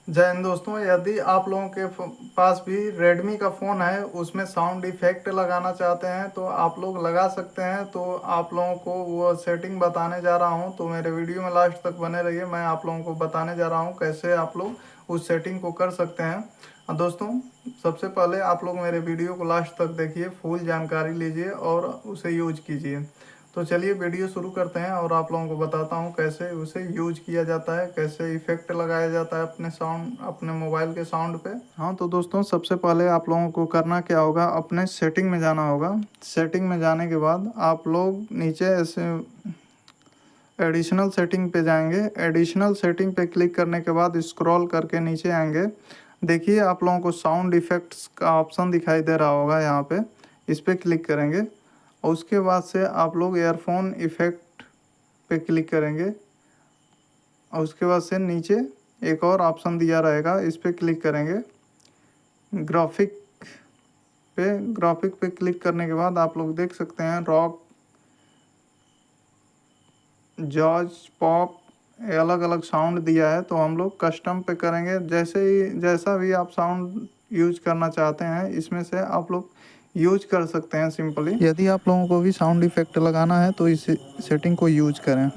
जय हिंद दोस्तों। यदि आप लोगों के पास भी रेडमी का फ़ोन है, उसमें साउंड इफ़ेक्ट लगाना चाहते हैं तो आप लोग लगा सकते हैं। तो आप लोगों को वो सेटिंग बताने जा रहा हूं, तो मेरे वीडियो में लास्ट तक बने रहिए। मैं आप लोगों को बताने जा रहा हूं कैसे आप लोग उस सेटिंग को कर सकते हैं। दोस्तों, सबसे पहले आप लोग मेरे वीडियो को लास्ट तक देखिए, फुल जानकारी लीजिए और उसे यूज कीजिए। तो चलिए वीडियो शुरू करते हैं और आप लोगों को बताता हूँ कैसे उसे यूज किया जाता है, कैसे इफेक्ट लगाया जाता है अपने मोबाइल के साउंड पे। हाँ, तो दोस्तों सबसे पहले आप लोगों को करना क्या होगा, अपने सेटिंग में जाना होगा। सेटिंग में जाने के बाद आप लोग नीचे ऐसे एडिशनल सेटिंग पे जाएंगे। एडिशनल सेटिंग पे क्लिक करने के बाद स्क्रॉल करके नीचे आएंगे। देखिए आप लोगों को साउंड इफ़ेक्ट्स का ऑप्शन दिखाई दे रहा होगा, यहाँ पे इस पर क्लिक करेंगे और उसके बाद से आप लोग ईयरफोन इफ़ेक्ट पे क्लिक करेंगे और उसके बाद से नीचे एक और ऑप्शन दिया रहेगा, इस पर क्लिक करेंगे। ग्राफिक ग्राफिक पे क्लिक करने के बाद आप लोग देख सकते हैं रॉक, जॉज, पॉप, अलग अलग साउंड दिया है। तो हम लोग कस्टम पे करेंगे, जैसा भी आप साउंड यूज करना चाहते हैं इसमें से आप लोग यूज कर सकते हैं सिंपली। यदि आप लोगों को भी साउंड इफेक्ट लगाना है तो इस सेटिंग को यूज करें।